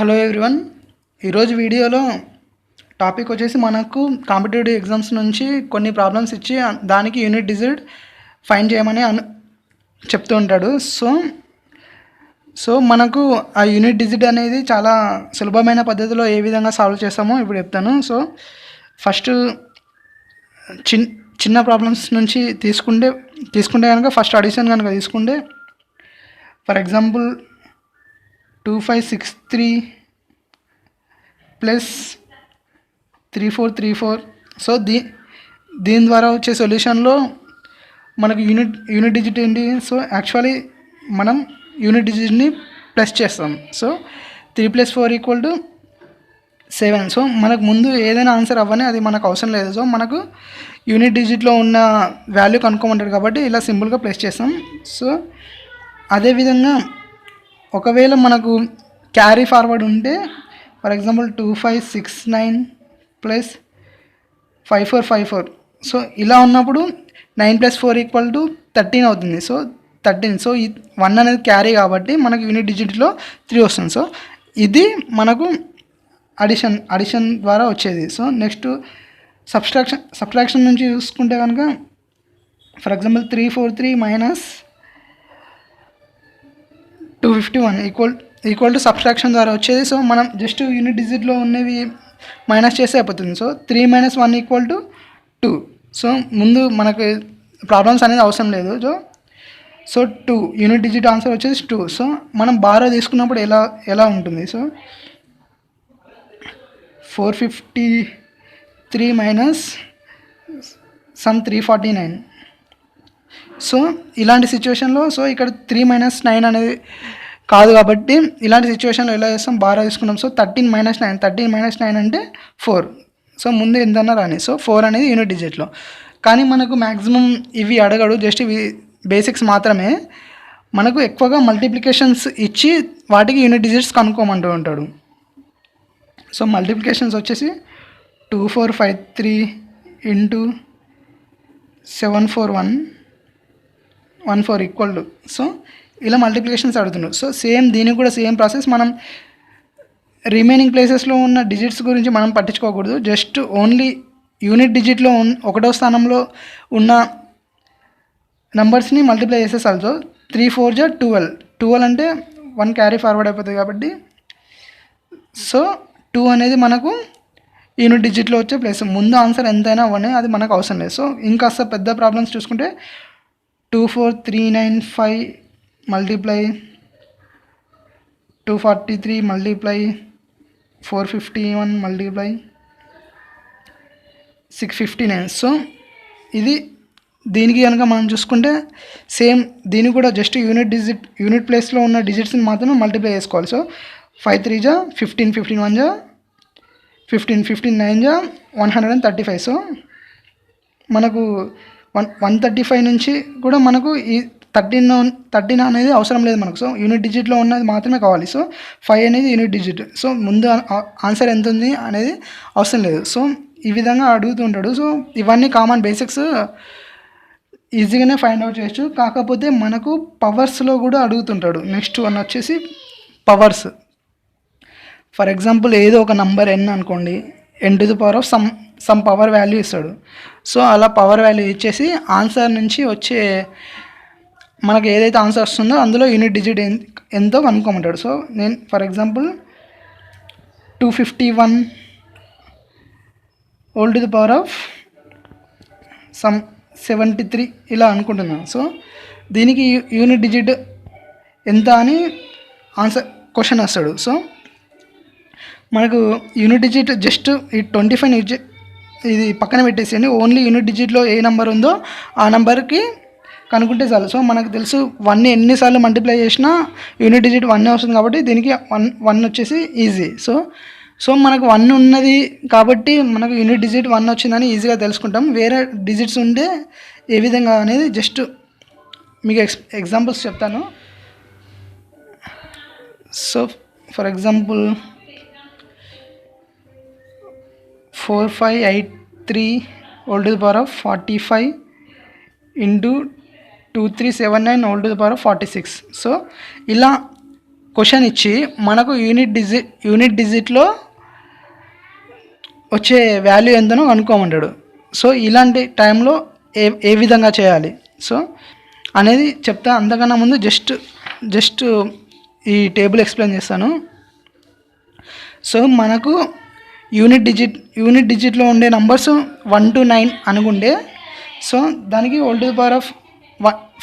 Hello everyone. ఈరోజు వీడియోలో topic వచ్చేసి మనకు కాంపిటేటివ్ ఎగ్జామ్స్ నుంచి కొన్ని ప్రాబ్లమ్స్ ఇచ్చి దానికి యూనిట్ డిజిట్ ఫైండ్ చేయమని చెప్తూ ఉంటాడు. సో మనకు ఆ యూనిట్ డిజిట్ అనేది చాలా సులభమైన పద్ధతిలో ఏ విధంగా సాల్వ్ చేస్తామో ఇప్పుడు చెప్తాను. సో ఫస్ట్ చిన్న ప్రాబ్లమ్స్ నుంచి తీసుకుంటే కనుక ఫస్ట్ అడిషన్ కనుక తీసుకుంటే ఫర్ ఎగ్జాంపుల్ 2563 ప్లస్ 3434. సో దీని ద్వారా వచ్చే సొల్యూషన్లో మనకు యూనిట్ డిజిట్ ఏంటి? సో యాక్చువల్లీ మనం యూనిట్ డిజిట్ని ప్లస్ చేస్తాం. సో 3 + 4 = 7. సో మనకు ముందు ఏదైనా ఆన్సర్ అవ్వని అది మనకు అవసరం లేదు. సో మనకు యూనిట్ డిజిట్లో ఉన్న వాల్యూ కనుక్కోమంటాడు కాబట్టి ఇలా సింపుల్గా ప్లస్ చేస్తాం. సో అదేవిధంగా ఒకవేళ మనకు క్యారీ ఫార్వర్డ్ ఉంటే ఫర్ ఎగ్జాంపుల్ 2569 ప్లస్ 5454. సో ఇలా ఉన్నప్పుడు 9 + 4 = 13 అవుతుంది. సో 13. సో ఈ 1 అనేది క్యారీ కాబట్టి మనకు యూనిట్ డిజిట్లో 3 వస్తుంది. సో ఇది మనకు అడిషన్ ద్వారా వచ్చేది. సో నెక్స్ట్ సబ్ట్రాక్షన్ నుంచి చూసుకుంటే కనుక for example 343 minus 251 equal to subtraction ద్వారా వచ్చేది. సో మనం జస్ట్ యూనిట్ డిజిట్లో ఉన్నవి మైనస్ చేస్తే అయిపోతుంది. సో 3 - 1 = 2. సో ముందు మనకు ప్రాబ్లమ్స్ అనేది అవసరం లేదు. సో 2 యూనిట్ డిజిట్ ఆన్సర్ వచ్చేసి 2. సో మనం బారో తీసుకున్నప్పుడు ఎలా ఉంటుంది? So 453 minus sum 349. సో ఇలాంటి సిచ్యువేషన్లో సో ఇక్కడ 3 - 9 అనేది కాదు కాబట్టి ఇలాంటి సిచ్యువేషన్లో ఎలా చేస్తాం? బారా తీసుకున్నాం. సో 13 - 9 13 - 9 అంటే 4. సో ముందు ఎంతన్నా రాని. సో 4 అనేది యూనిట్ డిజిట్లో. కానీ మనకు మ్యాక్సిమం ఇవి అడగడు, జస్ట్ ఇవి బేసిక్స్ మాత్రమే. మనకు ఎక్కువగా మల్టిప్లికేషన్స్ ఇచ్చి వాటికి యూనిట్ డిజిట్స్ కనుక్కోమంటూ ఉంటాడు. సో మల్టిప్లికేషన్స్ వచ్చేసి 2453 ఇంటూ 74114 ఈక్వల్ టు. సో ఇలా మల్టిప్లికేషన్స్ అడుగుతున్నాడు. సో దీనికి కూడా సేమ్ ప్రాసెస్. మనం రిమైనింగ్ ప్లేసెస్లో ఉన్న డిజిట్స్ గురించి మనం పట్టించుకోకూడదు. జస్ట్ ఓన్లీ యూనిట్ డిజిట్లో 1వ స్థానంలో ఉన్న నంబర్స్ని మల్టిప్లై చేసేసాలి. సో 3 × 4 = 12 అంటే 1 క్యారీ ఫార్వర్డ్ అయిపోతుంది కాబట్టి సో 2 అనేది మనకు యూనిట్ డిజిట్లో వచ్చే ప్లేస్. ముందు ఆన్సర్ ఎంతైనా అవ్వనే అది మనకు అవసరం లేదు. సో ఇంకాస్త పెద్ద ప్రాబ్లమ్స్ చూసుకుంటే 24395 మల్టిప్లై 243 మల్టిప్లై 451 మల్టిప్లై 659. సో ఇది దీనికి కనుక మనం చూసుకుంటే సేమ్ దీనికి కూడా జస్ట్ యూనిట్ ప్లేస్లో ఉన్న డిజిట్స్ని మాత్రమే మల్టిప్లై చేసుకోవాలి. సో 5 × 3 = 15 15 × 1 = 15 15 × 9 = 135. సో మనకు 135 నుంచి కూడా మనకు ఈ 13 అనేది అవసరం లేదు మనకు. సో యూనిట్ డిజిట్లో ఉన్నది మాత్రమే కావాలి. సో 5 అనేది యూనిట్ డిజిట్. సో ముందు ఆన్సర్ ఎంత ఉంది అనేది అవసరం లేదు. సో ఈ విధంగా అడుగుతుంటాడు. సో ఇవన్నీ కామన్ బేసిక్స్, ఈజీగానే ఫైండ్ అవుట్ చేయొచ్చు. కాకపోతే మనకు పవర్స్లో కూడా అడుగుతుంటాడు. నెక్స్ట్ వన్ వచ్చేసి పవర్స్. ఫర్ ఎగ్జాంపుల్ ఏదో ఒక నంబర్ n అనుకోండి, n⁻⁻ సమ్ పవర్ వాల్యూ ఇస్తాడు. సో అలా పవర్ వాల్యూ ఇచ్చేసి ఆన్సర్ నుంచి వచ్చే మనకు ఏదైతే ఆన్సర్ వస్తుందో అందులో యూనిట్ డిజిట్ ఎంతో కనుక్కోమంటాడు. సో నేను ఫర్ ఎగ్జాంపుల్ 251 ⁻³ సమ్ 73 ఇలా అనుకుంటున్నాను. సో దీనికి యూనిట్ డిజిట్ ఎంత అని ఆన్సర్ క్వశ్చన్ వస్తాడు. సో మనకు యూనిట్ డిజిట్ జస్ట్ ఈ 25 ఇది పక్కన పెట్టేసేయండి. ఓన్లీ యూనిట్ డిజిట్లో ఏ నెంబర్ ఉందో ఆ నెంబర్కి కనుక్కుంటే చాలు. సో మనకు తెలుసు 1 ఎన్నిసార్లు మల్టిప్లై చేసినా యూనిట్ డిజిట్ 1 వస్తుంది కాబట్టి దీనికి 1 వచ్చేసి ఈజీ. సో మనకు 1 ఉన్నది కాబట్టి మనకు యూనిట్ డిజిట్ 1 వచ్చిందని ఈజీగా తెలుసుకుంటాం. వేరే డిజిట్స్ ఉంటే ఏ విధంగా అనేది జస్ట్ మీకు ఎగ్జాంపుల్స్ చెప్తాను. So for example 4583 ⁻45 into 2379 ⁻46. So ఇలా క్వశ్చన్ ఇచ్చి మనకు యూనిట్ డిజిట్లో వచ్చే వాల్యూ ఎంతనో కనుక్కోమంటాడు. సో ఇలాంటి టైంలో ఏ విధంగా చేయాలి సో అనేది చెప్తా. అంతకన్నా ముందు జస్ట్ ఈ టేబుల్ ఎక్స్ప్లెయిన్ చేస్తాను. సో మనకు యూనిట్ డిజిట్లో ఉండే నంబర్స్ 1 to 9 అనుకుంటే సో దానికి whole to the power of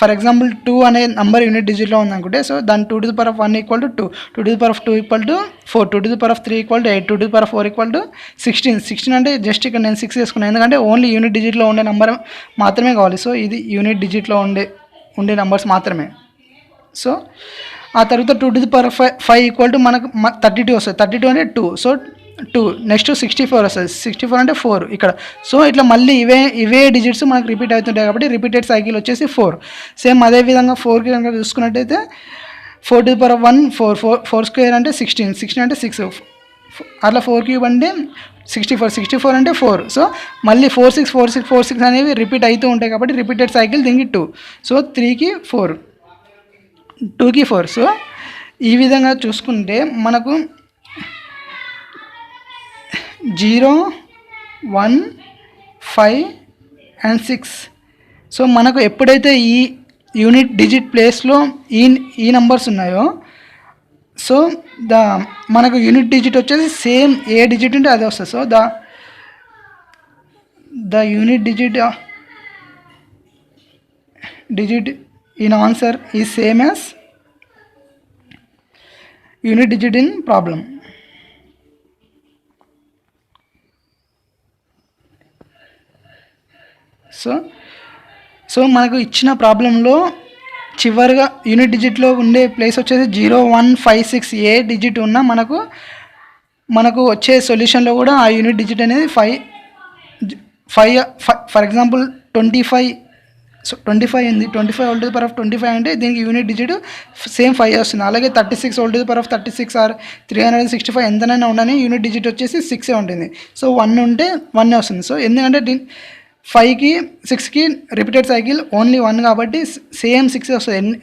for example 2 అనే నంబర్ యూనిట్ డిజిట్లో ఉందనుకుంటే సో దాని 2 to the power of 1 equal to 2, 2 to the power of 2 equal to 4, 2 to the power of 3 equal to 8, 2 to the power of 4 equal to 16 అంటే just ఇక్కడ నేను 6 వేసుకున్నాను ఎందుకంటే only unit డిజిట్లో ఉండే నెంబర్ మాత్రమే కావాలి. సో ఇది యూనిట్ డిజిట్లో ఉండే నెంబర్స్ మాత్రమే. సో ఆ తర్వాత 2 to the power of 5 equal to మనకు 32 వస్తుంది. 32 అంటే 2, సో 2 నెక్స్ట్ 64 వస్తుంది. 64 అంటే 4 ఇక్కడ. సో ఇట్లా మళ్ళీ ఇవే డిజిట్స్ మనకు రిపీట్ అవుతుంటాయి కాబట్టి రిపీటెడ్ సైకిల్ వచ్చేసి 4. సేమ్ అదేవిధంగా 4కి కనుక చూసుకున్నట్టయితే 4 to the power of 1 4 square అంటే 16 అంటే 6 అట్లా 4 క్యూబ్ అంటే 64 అంటే 4. సో మళ్ళీ 4 6 అనేవి రిపీట్ అవుతూ ఉంటాయి కాబట్టి రిపీటెడ్ సైకిల్ దీనికి 2. సో 3కి 4, 2కి 4. సో ఈ విధంగా చూసుకుంటే మనకు 0, 1, 5 and 6. సో మనకు ఎప్పుడైతే ఈ యూనిట్ డిజిట్ ప్లేస్లో ఈ నంబర్స్ ఉన్నాయో సో మనకు యూనిట్ డిజిట్ వచ్చేసి సేమ్ ఏ డిజిట్ ఉంటే అదే వస్తుంది. So the unit digit in answer is same as unit digit in problem. So మనకు ఇచ్చిన ప్రాబ్లంలో చివరిగా యూనిట్ డిజిట్లో ఉండే ప్లేస్ వచ్చేసి 0, 1, 5, 6 ఏ డిజిట్ ఉన్నా మనకు వచ్చే సొల్యూషన్లో కూడా ఆ యూనిట్ డిజిట్ అనేది 5 ఫర్ ఎగ్జాంపుల్ 25. సో 25 ఉంది. 25 whole to the power of 25 అంటే దీనికి యూనిట్ డిజిట్ సేమ్ 5 వస్తుంది. అలాగే 36 whole to the power of 36 or 365 ఎంతనైనా ఉండని యూనిట్ డిజిట్ వచ్చేసి 6 ఉంటుంది. సో 1 ఉంటే 1 వస్తుంది. సో ఎందుకంటే 5కి 6కి రిపీటెడ్ సైకిల్ ఓన్లీ 1 కాబట్టి సేమ్ 6 వస్తుంది.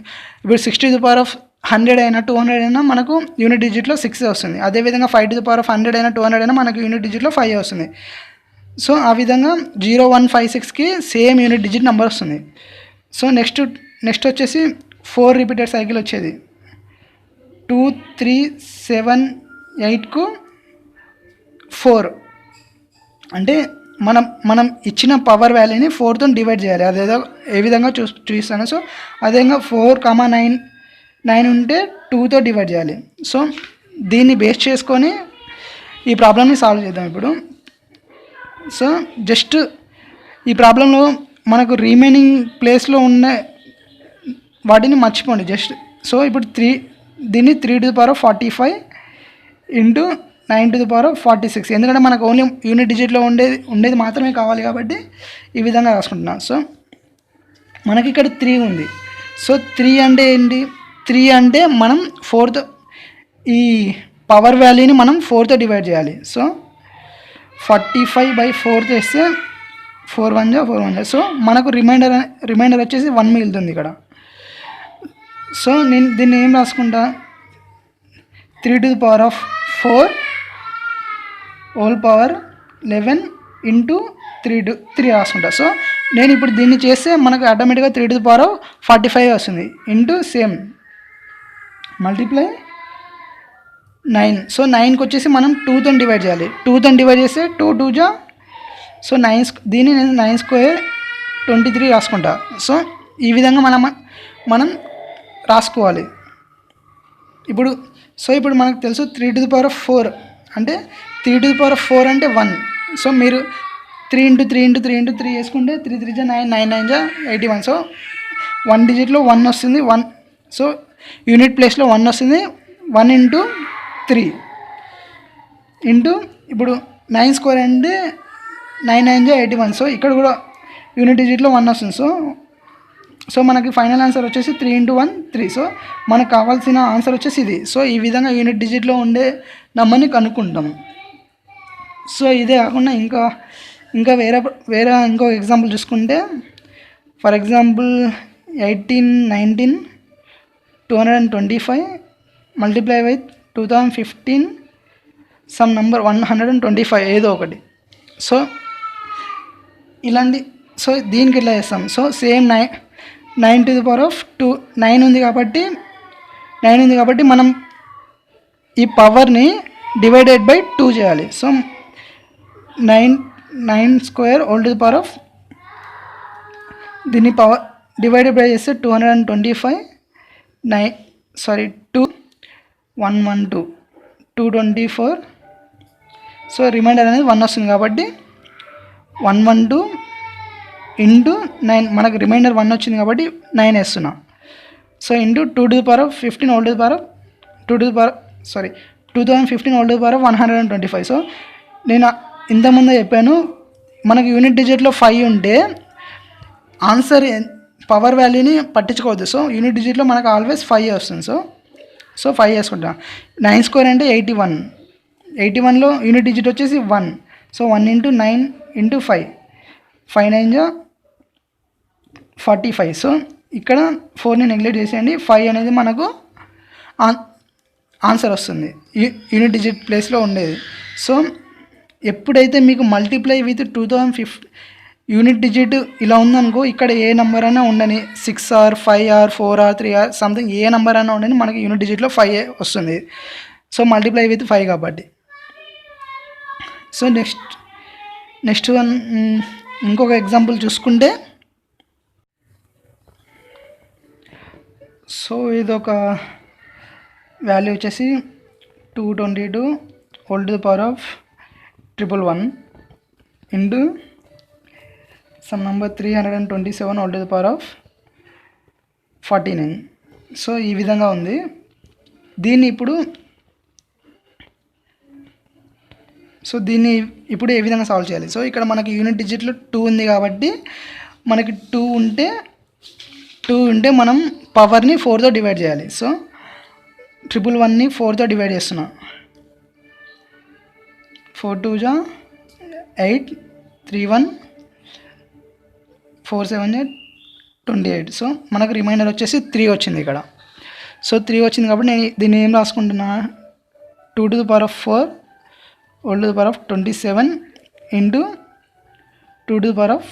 ఇప్పుడు 6 to the power of 100 అయినా 200 అయినా మనకు యూనిట్ డిజిట్లో 6 వస్తుంది. అదేవిధంగా 5 to the power of 100 అయినా 200 అయినా మనకు యూనిట్ డిజిట్లో 5 వస్తుంది. సో ఆ విధంగా 0, 1, 5, 6కి సేమ్ యూనిట్ డిజిట్ నెంబర్ వస్తుంది. సో నెక్స్ట్ వచ్చేసి 4 రిపీటెడ్ సైకిల్ వచ్చేది. 2, 3, 7, 8కు 4 అంటే మనం ఇచ్చిన పవర్ వాల్యూని 4తో డివైడ్ చేయాలి. అదేదో ఏ విధంగా చూపిస్తాను. సో అదేవిధంగా 4, 9 ఉంటే 2తో డివైడ్ చేయాలి. సో దీన్ని బేస్ చేసుకొని ఈ ప్రాబ్లమ్ని సాల్వ్ చేద్దాం ఇప్పుడు. సో జస్ట్ ఈ ప్రాబ్లంలో మనకు రిమైనింగ్ ప్లేస్లో ఉన్న వాటిని మర్చిపోండి జస్ట్. సో ఇప్పుడు దీన్ని 3 to the power of 45 into 9 to the power of 46 ఎందుకంటే మనకు ఓన్లీ యూనిట్ డిజిట్లో ఉండేది మాత్రమే కావాలి కాబట్టి ఈ విధంగా రాసుకుంటున్నాను. సో మనకి ఇక్కడ 3 ఉంది. సో 3 అంటే ఏంటి? 3 అంటే మనం 4తో ఈ పవర్ వాల్యూని మనం 4తో డివైడ్ చేయాలి. సో 45/4 చేస్తే 4 1 జా 4 1 జా. సో మనకు రిమైండర్ వచ్చేసి 1 మిగులుతుంది ఇక్కడ. సో నేను దీన్ని ఏం రాసుకుంటా 3 to the power of 4 whole power 11 into 3 రాసుకుంటా. సో నేను ఇప్పుడు దీన్ని చేస్తే మనకు ఆటోమేటిక్గా 3 to the power of 45 వస్తుంది ఇంటూ సేమ్ మల్టిప్లై 9. సో 9కి వచ్చేసి మనం 2తో డివైడ్ చేయాలి. 2తో డివైడ్ చేస్తే 2 2 జా. సో 9 దీన్ని నేను 9 స్క్వేర్ 23 రాసుకుంటా. సో ఈ విధంగా మనం రాసుకోవాలి. ఇప్పుడు మనకు తెలుసు 3 to the power of 4 అంటే 3 to the power of 4 అంటే 1. సో మీరు 3 into 3 into 3 into 3 వేసుకుంటే 3 3 జా 9, 9 9 జా 81. సో 1 డిజిట్లో 1 వస్తుంది. 1 సో యూనిట్ ప్లేస్లో 1 వస్తుంది. 1 into 3 ఇంటూ ఇప్పుడు 9 స్క్వేర్ అంటే 9 9 జా 81. సో ఇక్కడ కూడా యూనిట్ డిజిట్లో 1 వస్తుంది. సో మనకి ఫైనల్ ఆన్సర్ వచ్చేసి 3 into 1 3. సో మనకు కావాల్సిన ఆన్సర్ వచ్చేసి ఇది. సో ఈ విధంగా యూనిట్ డిజిట్లో ఉండే నెంబర్ని కనుక్కుంటాము. సో ఇదే కాకుండా ఇంకా వేరే ఇంకో ఎగ్జాంపుల్ చూసుకుంటే for example 18, 19, 225 multiply with 2015 some number 125 ఏదో ఒకటి. సో ఇలాంటి సో దీనికి ఇట్లా చేస్తాం. So same 9 to the power of 2 9 ఉంది కాబట్టి మనం ఈ పవర్ని డివైడెడ్ బై 2 చేయాలి. So 9 square whole to the power of దీన్ని పవర్ డివైడెడ్ బై చేస్తే 225 2 112 224. సో రిమైండర్ అనేది 1 వస్తుంది కాబట్టి 112 ఇంటూ 9 మనకు రిమైండర్ 1 వచ్చింది కాబట్టి 9 వేస్తున్నా. So into 2 to the power of 15 whole to the power 2015 whole to the power 125. So నేను ఇంతకుముందు చెప్పాను మనకు యూనిట్ డిజిట్లో 5 ఉంటే ఆన్సర్ పవర్ వాల్యూని పట్టించుకోవద్దు. సో యూనిట్ డిజిట్లో మనకు ఆల్వేస్ 5 వస్తుంది. సో 5 వేసుకుంటాం. 9 స్క్వేర్ అంటే 81లో యూనిట్ డిజిట్ వచ్చేసి 1. సో 1 ఇంటూ 9 ఇంటూ 5 9 జా 45. సో ఇక్కడ 4ని నెగ్లెక్ట్ చేసేయండి. 5 అనేది మనకు ఆన్సర్ వస్తుంది యూనిట్ డిజిట్ ప్లేస్లో ఉండేది. సో ఎప్పుడైతే మీకు మల్టిప్లై విత్ 2015 యూనిట్ డిజిట్ ఇలా ఉందనుకో, ఇక్కడ ఏ నెంబర్ అయినా ఉండని 6 or 5 or 4 or 3 or something A number అయినా ఉండని మనకి యూనిట్ డిజిట్లో 5 వస్తుంది. సో మల్టిప్లై విత్ 5 కాబట్టి. సో నెక్స్ట్ వన్ ఇంకొక ఎగ్జాంపుల్ చూసుకుంటే, సో ఇదొక వాల్యూ వచ్చేసి 222 whole to the power of 111 into some number 327 whole to the power of 49. So ఈ విధంగా ఉంది. దీన్ని ఇప్పుడు ఏ విధంగా సాల్వ్ చేయాలి? సో ఇక్కడ మనకి యూనిట్ డిజిట్లో 2 ఉంది కాబట్టి మనకి 2 ఉంటే మనం పవర్ని 4తో డివైడ్ చేయాలి. సో 111ని 4తో డివైడ్ చేస్తున్నా. 4 2 జా 8 3 1 4 7 28. సో మనకు రిమైండర్ వచ్చేసి 3 వచ్చింది ఇక్కడ. సో 3 వచ్చింది కాబట్టి నేను దీన్ని ఏం రాసుకుంటున్నా, 2 to the power of 4 whole to the power of 27 into 2 to the power of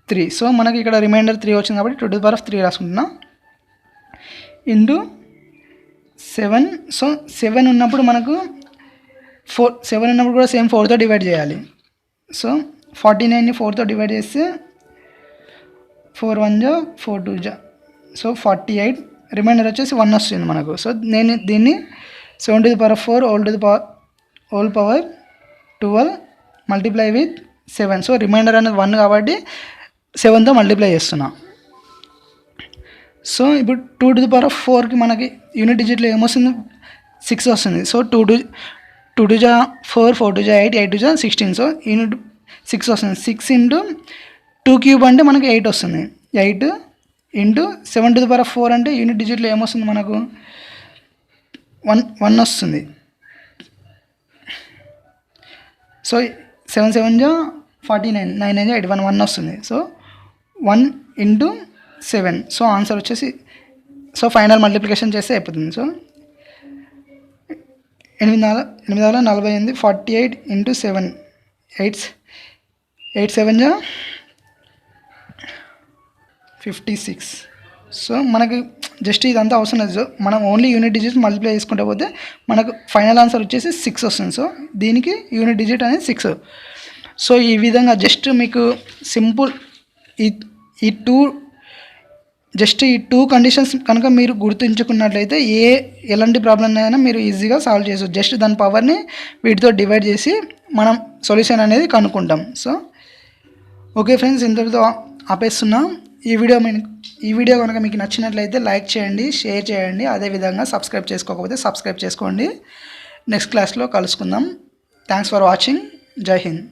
3. So మనకి ఇక్కడ రిమైండర్ 3 వచ్చింది కాబట్టి 2 to the power of 3 రాసుకుంటున్నా ఇంటూ 7. సో 7 ఉన్నప్పుడు మనకు 7 ఉన్నప్పుడు కూడా సేమ్ 4తో డివైడ్ చేయాలి. సో 49ని 4తో డివైడ్ చేస్తే 4 1 జా 4 2 జా సో 48. రిమైండర్ వచ్చేసి 1 వస్తుంది మనకు. సో నేను దీన్ని 7 to the power of 4 whole power 12 multiply with 7. So remainder అనేది 1 కాబట్టి 7తో మల్టిప్లై చేస్తున్నా. సో ఇప్పుడు 2 to the power of 4కి మనకి యూనిట్ డిజిట్లో ఏమొస్తుంది, 6 వస్తుంది. సో 2 2 జా 4 4 2 జా 8 8 2 జా 16. సో యూనిట్ 6 వస్తుంది. 6 ఇంటూ 2 క్యూబ్ అంటే మనకి 8 వస్తుంది. 8 into 7 to the power of 4 అంటే యూనిట్ డిజిట్లో ఏమొస్తుంది మనకు 1 వస్తుంది. సో 7 7 జా 49 9 9 జా 81 1 వస్తుంది. So 1 into 7. సో ఆన్సర్ వచ్చేసి సో ఫైనల్ మల్టిప్లికేషన్ చేస్తే అయిపోతుంది. సో 8 48 48 ఇంటూ 7 8 7 జా 56. సో మనకి జస్ట్ ఇదంతా అవసరం లేదు. సో మనం ఓన్లీ యూనిట్ డిజిట్ మల్టిప్లై చేసుకుంటే పోతే మనకు ఫైనల్ ఆన్సర్ వచ్చేసి 6 వస్తుంది. సో దీనికి యూనిట్ డిజిట్ అనేది 6. సో ఈ విధంగా జస్ట్ మీకు సింపుల్ ఈ టూ కండిషన్స్ కనుక మీరు గుర్తుంచుకున్నట్లయితే ఎలాంటి ప్రాబ్లం అయినా మీరు ఈజీగా సాల్వ్ చేయవచ్చు. జస్ట్ దాని పవర్ని వీటితో డివైడ్ చేసి మనం సొల్యూషన్ అనేది కనుక్కుంటాం. సో ఓకే ఫ్రెండ్స్, ఇంతటితో ఆపేస్తున్నాం. ఈ వీడియో కనుక మీకు నచ్చినట్లయితే లైక్ చేయండి, షేర్ చేయండి. అదేవిధంగా సబ్స్క్రైబ్ చేసుకోకపోతే సబ్స్క్రైబ్ చేసుకోండి. నెక్స్ట్ క్లాస్లో కలుసుకుందాం. Thanks for watching. జై హింద్.